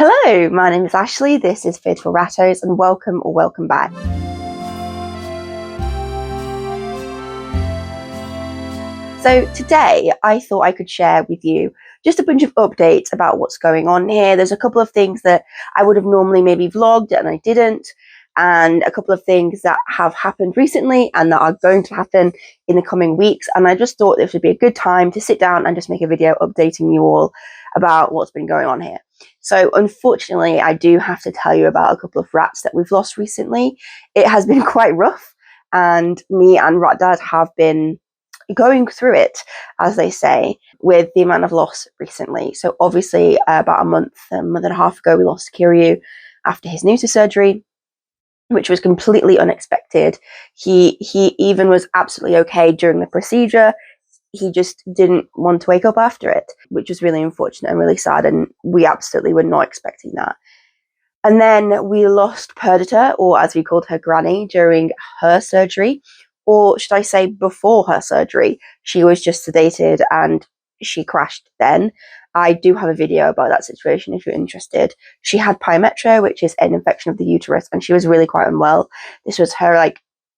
Hello, my name is Ashley, this is Faithful Rattos, and welcome or welcome back. So today I thought I could share with you just a bunch of updates about what's going on here. There's a couple of things that I would have normally maybe vlogged and I didn't, and a couple of things that have happened recently and that are going to happen in the coming weeks. And I just thought this would be a good time to sit down and just make a video updating you all about what's been going on here. So unfortunately, I do have to tell you about a couple of rats that we've lost recently. It has been quite rough, and me and Rat Dad have been going through it, as they say, with the amount of loss recently. So obviously, about a month and a half ago, we lost Kiryu after his neuter surgery, which was completely unexpected. He even was absolutely okay during the procedure. He just didn't want to wake up after it, which was really unfortunate and really sad, and we absolutely were not expecting that. And then we lost Perdita, or as we called her, Granny, during her surgery, or should I say before her surgery. She was just sedated and she crashed then. I do have a video about that situation if you're interested. She had pyometra, which is an infection of the uterus, and she was really quite unwell. This was her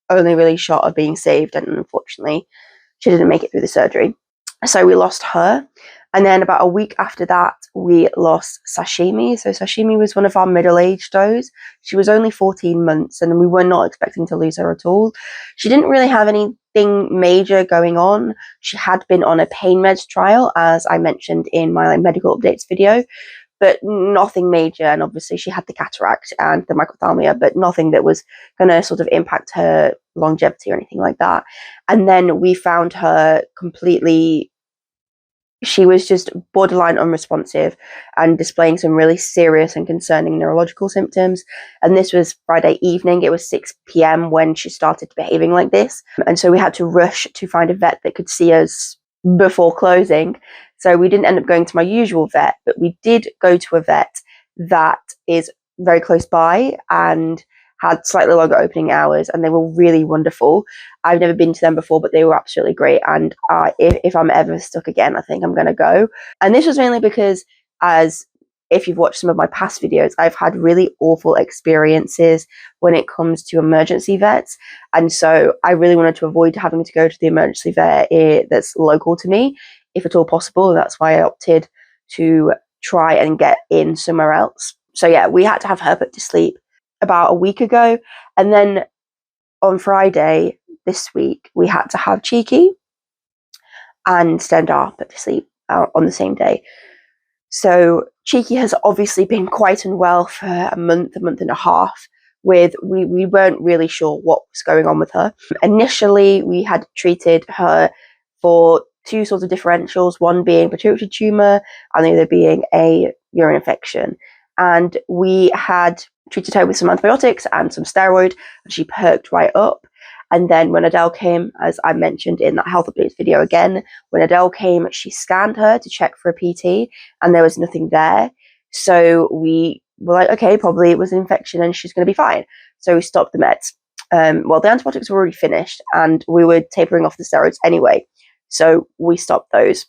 only really shot of being saved, and unfortunately she didn't make it through the surgery. So we lost her. And then about a week after that, we lost Sashimi. So Sashimi was one of our middle-aged does. She was only 14 months, and we were not expecting to lose her at all. She didn't really have anything major going on. She had been on a pain meds trial, as I mentioned in my medical updates video, but nothing major. And obviously she had the cataract and the microphthalmia, but nothing that was going to sort of impact her longevity or anything like that. And then we found her she was just borderline unresponsive and displaying some really serious and concerning neurological symptoms. And this was Friday evening. It was 6 p.m. when she started behaving like this. And so we had to rush to find a vet that could see us before closing. So we didn't end up going to my usual vet, but we did go to a vet that is very close by and had slightly longer opening hours, and they were really wonderful. I've never been to them before, but they were absolutely great. And if I'm ever stuck again, I think I'm going to go. And this was mainly because, as if you've watched some of my past videos, I've had really awful experiences when it comes to emergency vets. And so I really wanted to avoid having to go to the emergency vet that's local to me, if at all possible. That's why I opted to try and get in somewhere else. So yeah, we had to have her put to sleep about a week ago. And then on Friday this week, we had to have Cheeky and Stendar put to sleep on the same day. So Cheeky has obviously been quite unwell for a month and a half. We weren't really sure what was going on with her. Initially, we had treated her for two sorts of differentials, one being pituitary tumor and the other being a urine infection. And we had treated her with some antibiotics and some steroid, and she perked right up. And then when Adele came, as I mentioned in that health updates video again, when Adele came, she scanned her to check for a PT, and there was nothing there. So we were like, okay, probably it was an infection and she's going to be fine. So we stopped the meds. Well, the antibiotics were already finished, and we were tapering off the steroids anyway. So we stopped those.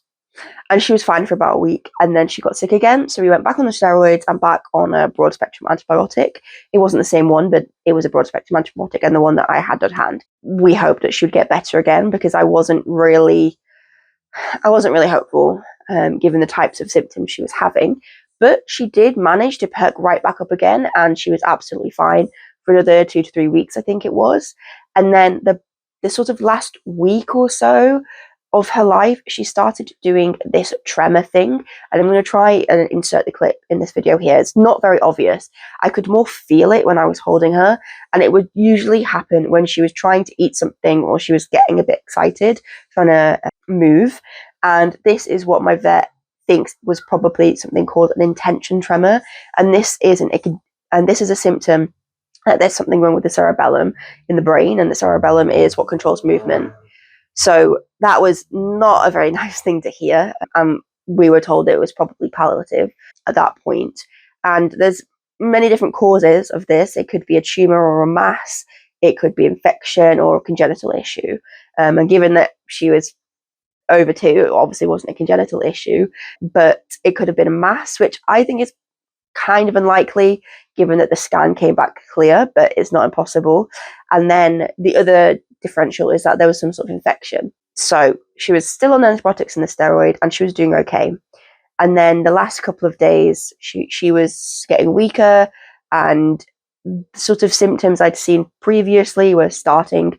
And she was fine for about a week, and then she got sick again. So we went back on the steroids and back on a broad spectrum antibiotic. It wasn't the same one, but it was a broad spectrum antibiotic, and the one that I had at hand. We hoped that she would get better again, because I wasn't really hopeful, given the types of symptoms she was having. But she did manage to perk right back up again, and she was absolutely fine for another 2 to 3 weeks, I think it was. And then the sort of last week or so of her life, she started doing this tremor thing, and I'm going to try and insert the clip in this video here. It's not very obvious. I could more feel it when I was holding her, and it would usually happen when she was trying to eat something or she was getting a bit excited, trying to move. And this is what my vet thinks was probably something called an intention tremor, and this is a symptom that there's something wrong with the cerebellum in the brain, and the cerebellum is what controls movement. So that was not a very nice thing to hear. We were told it was probably palliative at that point. And there's many different causes of this. It could be a tumor or a mass. It could be infection or a congenital issue. And given that she was over 2, it obviously wasn't a congenital issue, but it could have been a mass, which I think is kind of unlikely given that the scan came back clear, but it's not impossible. And then the other differential is that there was some sort of infection. So she was still on antibiotics and the steroid, and she was doing okay. And then the last couple of days, she was getting weaker, and the sort of symptoms I'd seen previously were starting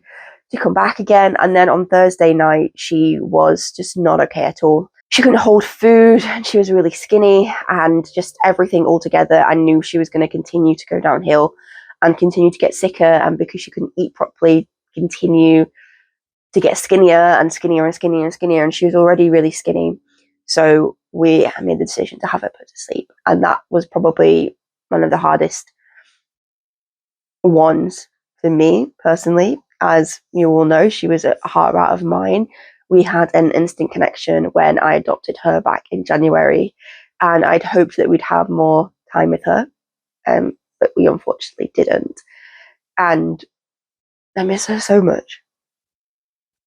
to come back again. And then on Thursday night, she was just not okay at all. She couldn't hold food, and she was really skinny, and just everything altogether. I knew she was going to continue to go downhill and continue to get sicker, and because she couldn't eat properly, continue to get skinnier and skinnier and skinnier and skinnier, and she was already really skinny. So we made the decision to have her put to sleep, and that was probably one of the hardest ones for me personally. As you all know, she was a heart rat of mine. We had an instant connection when I adopted her back in January, and I'd hoped that we'd have more time with her, but we unfortunately didn't. And I miss her so much.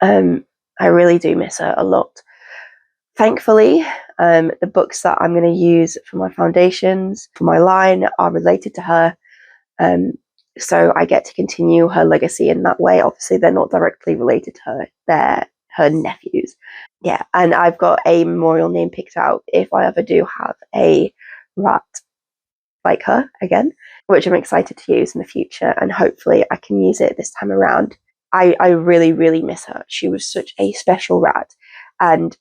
I really do miss her a lot. Thankfully, the books that I'm going to use for my foundations, for my line, are related to her. So I get to continue her legacy in that way. Obviously, they're not directly related to her. They're her nephews. Yeah, and I've got a memorial name picked out if I ever do have a rat like her again, which I'm excited to use in the future, and hopefully I can use it this time around. I really, really miss her. She was such a special rat. And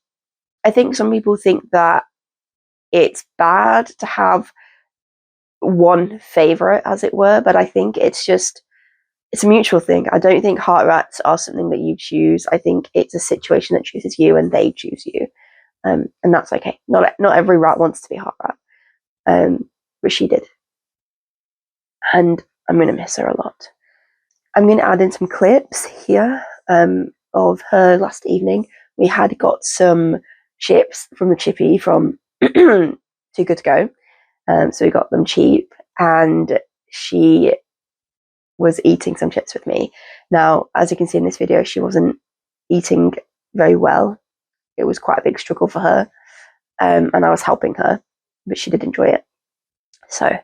I think some people think that it's bad to have one favourite, as it were, but I think it's a mutual thing. I don't think heart rats are something that you choose. I think it's a situation that chooses you and they choose you. And that's okay. Not every rat wants to be a heart rat. But she did. And I'm going to miss her a lot. I'm going to add in some clips here of her last evening. We had got some chips from the chippy from Too Good to Go. So we got them cheap, and she was eating some chips with me. Now, as you can see in this video, she wasn't eating very well. It was quite a big struggle for her, and I was helping her, but she did enjoy it. So,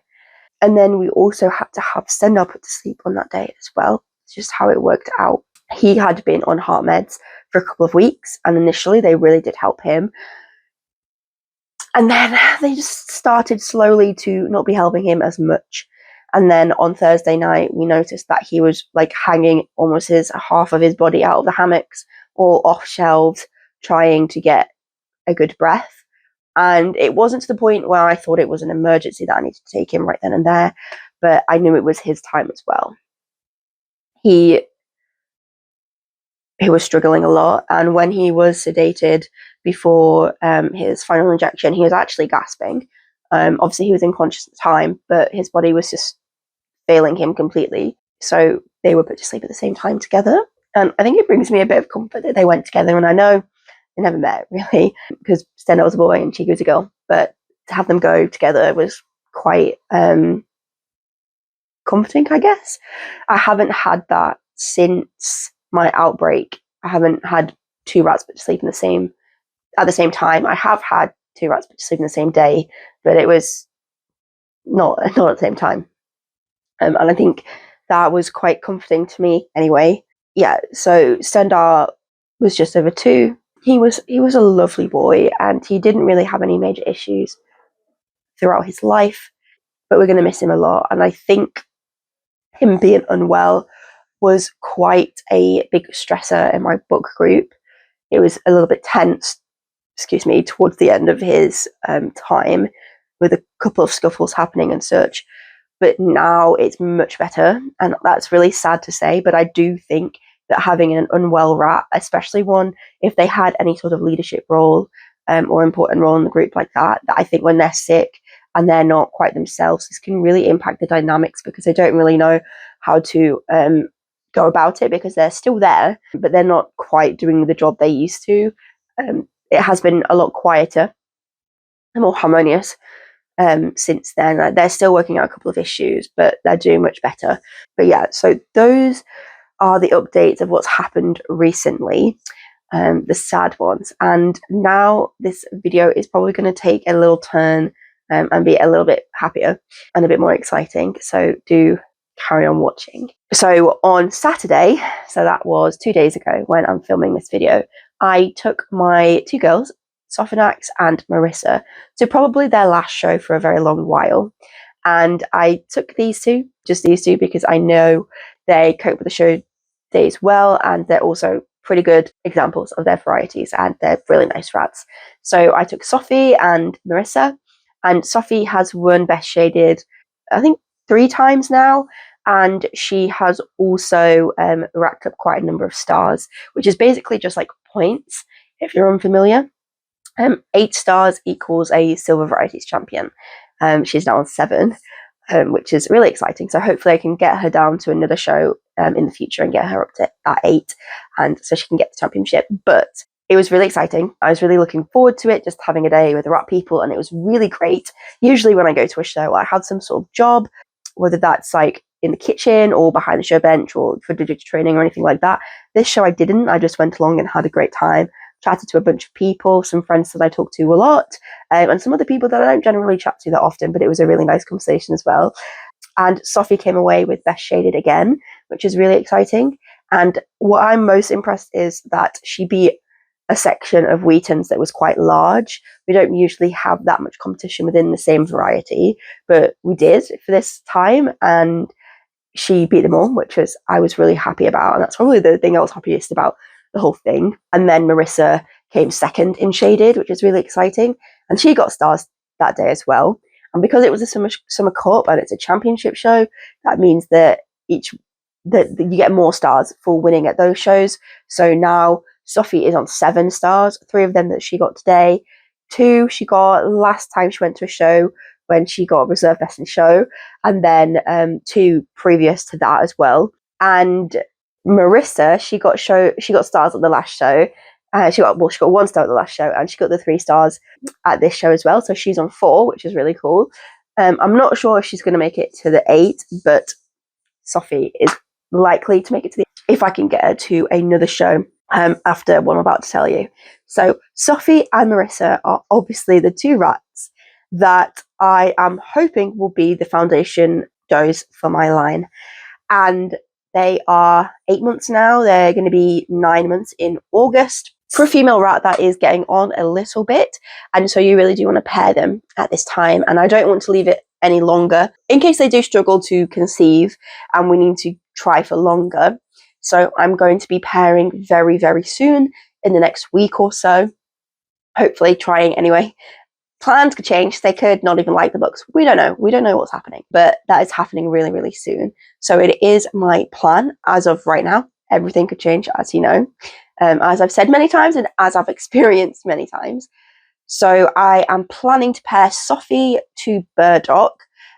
and then we also had to have Stendhal put to sleep on that day as well. It's just how it worked out. He had been on heart meds for a couple of weeks, and initially they really did help him. And then they just started slowly to not be helping him as much. And then on Thursday night, we noticed that he was like hanging almost half of his body out of the hammocks or off shelves, trying to get a good breath. And it wasn't to the point where I thought it was an emergency that I needed to take him right then and there, but I knew it was his time as well. He was struggling a lot, and when he was sedated before his final injection, he was actually gasping. Obviously, he was unconscious at the time, but his body was just failing him completely. So they were put to sleep at the same time together. And I think it brings me a bit of comfort that they went together. And I know they never met, really, because Stendhal was a boy and Chico was a girl. But to have them go together was quite comforting, I guess. I haven't had that since my outbreak. I haven't had two rats put to sleep at the same time. I have had two rats put to sleep in the same day, but it was not at the same time. And I think that was quite comforting to me anyway. Yeah, so Stendhal was just over 2. He was a lovely boy, and he didn't really have any major issues throughout his life, but we're going to miss him a lot. And I think him being unwell was quite a big stressor in my book group. It was a little bit tense, towards the end of his time, with a couple of scuffles happening and such. But now it's much better, and that's really sad to say, but I do think that having an unwell rat, especially one if they had any sort of leadership role or important role in the group like that I think when they're sick and they're not quite themselves, this can really impact the dynamics, because they don't really know how to go about it, because they're still there, but they're not quite doing the job they used to. It has been a lot quieter and more harmonious since then. They're still working out a couple of issues, but they're doing much better. But yeah, so those are the updates of what's happened recently, the sad ones. And now this video is probably going to take a little turn and be a little bit happier and a bit more exciting. So do carry on watching. So on Saturday, so that was 2 days ago when I'm filming this video, I took my two girls, Sophonax and Marissa, to probably their last show for a very long while. And I took these two, just these two, because I know they cope with the show days well, and they're also pretty good examples of their varieties, and they're really nice rats. So I took Sophie and Marissa, and Sophie has won Best Shaded, I think 3 times now, and she has also racked up quite a number of stars, which is basically just like points, if you're unfamiliar. 8 stars equals a Silver Varieties champion. She's now on 7, which is really exciting. So hopefully I can get her down to another show in the future and get her up to that 8, and so she can get the championship. But it was really exciting. I was really looking forward to it, just having a day with the rat people, and it was really great. Usually when I go to a show, I had some sort of job, whether that's like in the kitchen or behind the show bench or for digital training or anything like that. This show I didn't. I just went along and had a great time, chatted to a bunch of people, some friends that I talk to a lot, and some other people that I don't generally chat to that often, but it was a really nice conversation as well. And Sophie came away with Best Shaded again, which is really exciting. And what I'm most impressed is that she beat a section of Wheatons that was quite large. We don't usually have that much competition within the same variety, but we did for this time, and she beat them all, which I was really happy about. And that's probably the thing I was happiest about the whole thing. And then Marissa came second in Shaded, which is really exciting. And she got stars that day as well. And because it was a summer cup and it's a championship show, that means that that you get more stars for winning at those shows. So now Sophie is on 7 stars, 3 of them that she got today, 2 she got last time she went to a show when she got reserve best in show, and then 2 previous to that as well. And Marissa, she got stars at the last show. She got 1 star at the last show, and she got the 3 stars at this show as well. So she's on 4, which is really cool. I'm not sure if she's going to make it to the 8, but Sophie is likely to make it to the 8 if I can get her to another show after what I'm about to tell you. So Sophie and Marissa are obviously the 2 rats that I am hoping will be the foundation does for my line. And they are 8 months now. They're going to be 9 months in August. For a female rat, that is getting on a little bit. And so you really do want to pair them at this time. And I don't want to leave it any longer in case they do struggle to conceive and we need to try for longer. So I'm going to be pairing very, very soon in the next week or so. Hopefully trying anyway. Plans could change. They could not even like the books. We don't know. We don't know what's happening. But that is happening really, really soon. So it is my plan as of right now. Everything could change, as you know. As I've said many times and as I've experienced many times. So I am planning to pair Sophie to Burdock.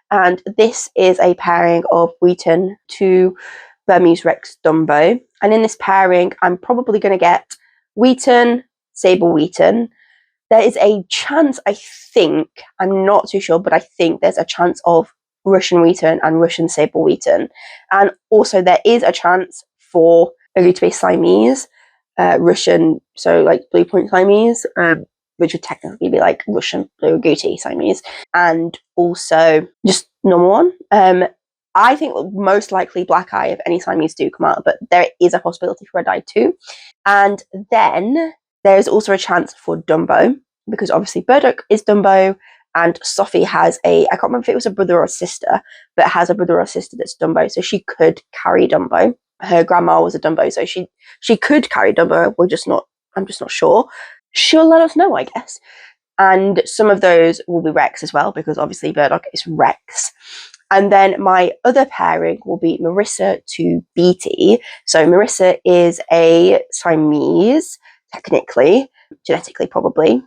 And this is a pairing of Wheaton to Burmese Rex Dumbo. And in this pairing, I'm probably going to get Wheaton, Sable Wheaton. There is a chance, I think, I'm not too sure, but I think there's a chance of Russian Wheaton and Russian Sable Wheaton. And also there is a chance for Agouti Siamese, Russian, so like Blue Point Siamese, which would technically be like Russian Blue Agouti Siamese, and also just normal one. I think most likely Black Eye if any Siamese do come out, but there is a possibility for Red Eye too. And then there's also a chance for Dumbo, because obviously Burdock is Dumbo, and Sophie has I can't remember if it was a brother or a sister, but has a brother or sister that's Dumbo, so she could carry Dumbo. Her grandma was a Dumbo, so she could carry Dumbo. I'm just not sure. She'll let us know, I guess. And some of those will be Rex as well, because obviously Burdock is Rex. And then my other pairing will be Marissa to Beatty. So Marissa is a Siamese, technically, genetically probably,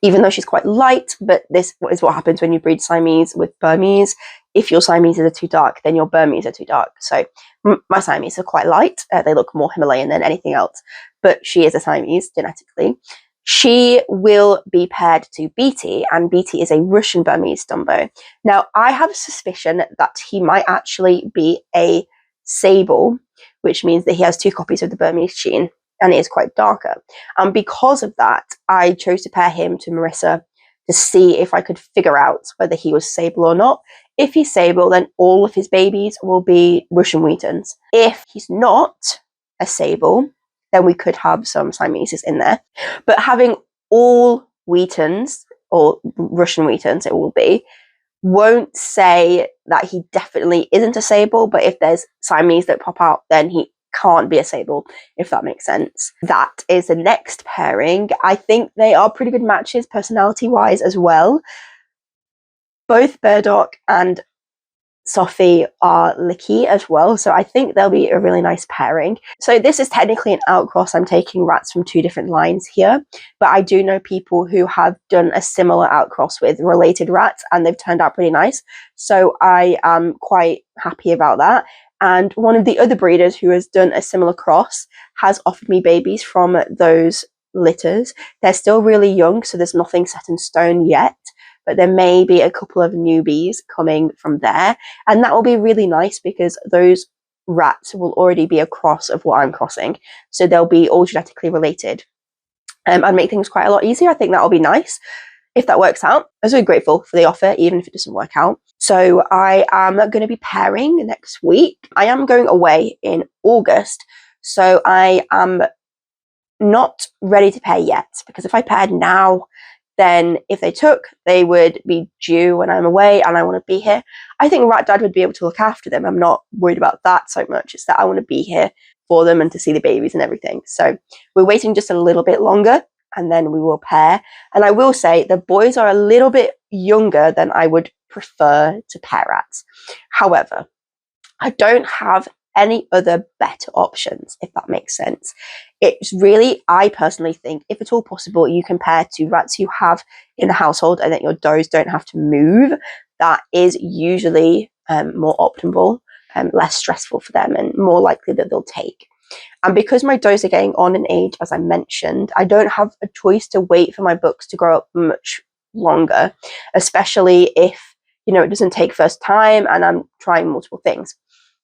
even though she's quite light, but this is what happens when you breed Siamese with Burmese. If your Siamese are too dark, then your Burmese are too dark. So my Siamese are quite light. They look more Himalayan than anything else, but she is a Siamese genetically. She will be paired to Beatty, and Beatty is a Russian Burmese Dumbo. Now, I have a suspicion that he might actually be a sable, which means that he has 2 copies of the Burmese gene, and it is quite darker. And because of that, I chose to pair him to Marissa to see if I could figure out whether he was sable or not. If he's sable, then all of his babies will be Russian Wheatons. If he's not a sable, then we could have some Siameses in there. But having all Wheatons, or Russian Wheatons it will be, won't say that he definitely isn't a sable, but if there's Siamese that pop out, then he can't be a sable, if that makes sense. That is the next pairing. I think they are pretty good matches personality-wise as well. Both Burdock and Sophie are licky as well, so I think they'll be a really nice pairing. So this is technically an outcross. I'm taking rats from two different lines here, but I do know people who have done a similar outcross with related rats and they've turned out pretty nice, so I am quite happy about that. And one of the other breeders who has done a similar cross has offered me babies from those litters. They're still really young, so there's nothing set in stone yet, but there may be a couple of newbies coming from there. And that will be really nice because those rats will already be a cross of what I'm crossing. So they'll be all genetically related and make things quite a lot easier. I think that'll be nice if that works out. I'm so grateful for the offer, even if it doesn't work out. So I am going to be pairing next week. I am going away in August. So I am not ready to pair yet, because if I paired now, then if they took, they would be due when I'm away and I want to be here. I think Rat Dad would be able to look after them. I'm not worried about that so much. It's that I want to be here for them and to see the babies and everything. So we're waiting just a little bit longer and then we will pair. And I will say the boys are a little bit younger than I would prefer to pair rats. However, I don't have any other better options, if that makes sense. It's really, I personally think, if at all possible, you compare to rats you have in the household and that your does don't have to move. That is usually more optimal, less stressful for them, and more likely that they'll take. And because my does are getting on in age, as I mentioned, I don't have a choice to wait for my bucks to grow up much longer, especially if, you know, it doesn't take first time and I'm trying multiple things.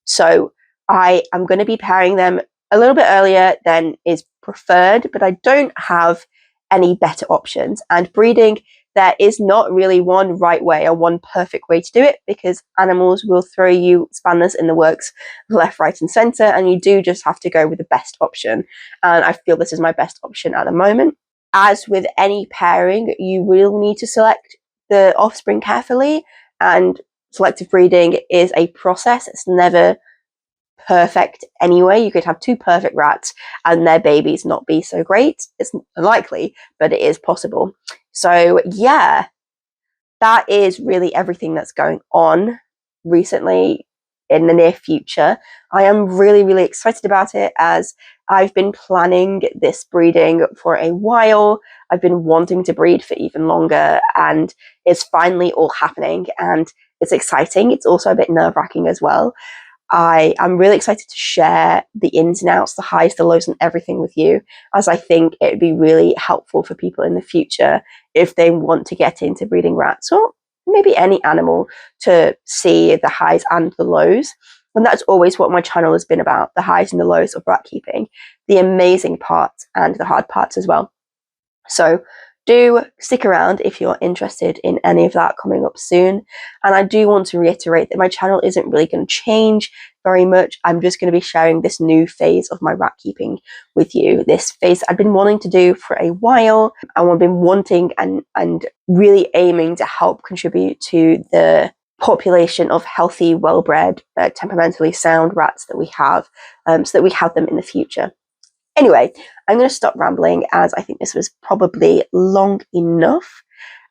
So I am going to be pairing them a little bit earlier than is preferred, but I don't have any better options. And breeding, there is not really one right way or one perfect way to do it, because animals will throw you spanners in the works left, right and centre, and you do just have to go with the best option. And I feel this is my best option at the moment. As with any pairing, you will need to select the offspring carefully, and selective breeding is a process. It's never perfect anyway. You could have two perfect rats and their babies not be so great. It's unlikely, but it is possible. So yeah, that is really everything that's going on recently in the near future. I am really, really excited about it, as I've been planning this breeding for a while. I've been wanting to breed for even longer, and it's finally all happening, and it's exciting. It's also a bit nerve-wracking as well. I am really excited to share the ins and outs, the highs, the lows, and everything with you, as I think it would be really helpful for people in the future if they want to get into breeding rats, or maybe any animal, to see the highs and the lows. And that's always what my channel has been about, the highs and the lows of rat keeping, the amazing parts and the hard parts as well. So do stick around if you're interested in any of that coming up soon. And I do want to reiterate that my channel isn't really going to change very much. I'm just going to be sharing this new phase of my rat keeping with you. This phase I've been wanting to do for a while. I've been wanting and really aiming to help contribute to the population of healthy, well-bred, temperamentally sound rats that we have, so that we have them in the future. Anyway, I'm going to stop rambling, as I think this was probably long enough.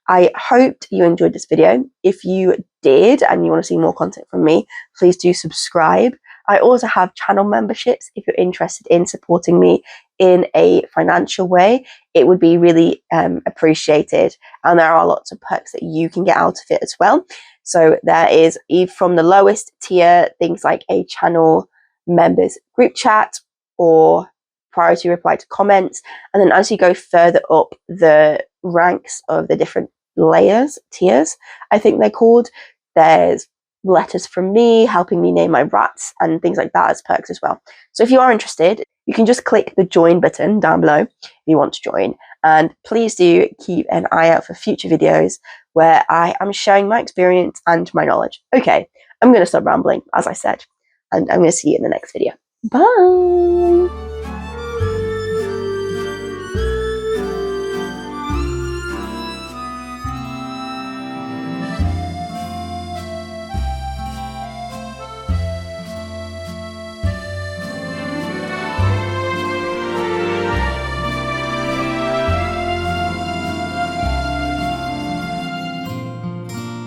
I hoped you enjoyed this video. If you did and you want to see more content from me, please do subscribe. I also have channel memberships if you're interested in supporting me in a financial way. It would be really appreciated, and there are lots of perks that you can get out of it as well. So there is, from the lowest tier, things like a channel members group chat or priority reply to comments, and then as you go further up the ranks of the different tiers, I think they're called, there's letters from me helping me name my rats and things like that as perks as well. So if you are interested, you can just click the join button down below if you want to join, And please do keep an eye out for future videos where I am sharing my experience and my knowledge. Okay, I'm going to stop rambling, as I said, and I'm going to see you in the next video. Bye!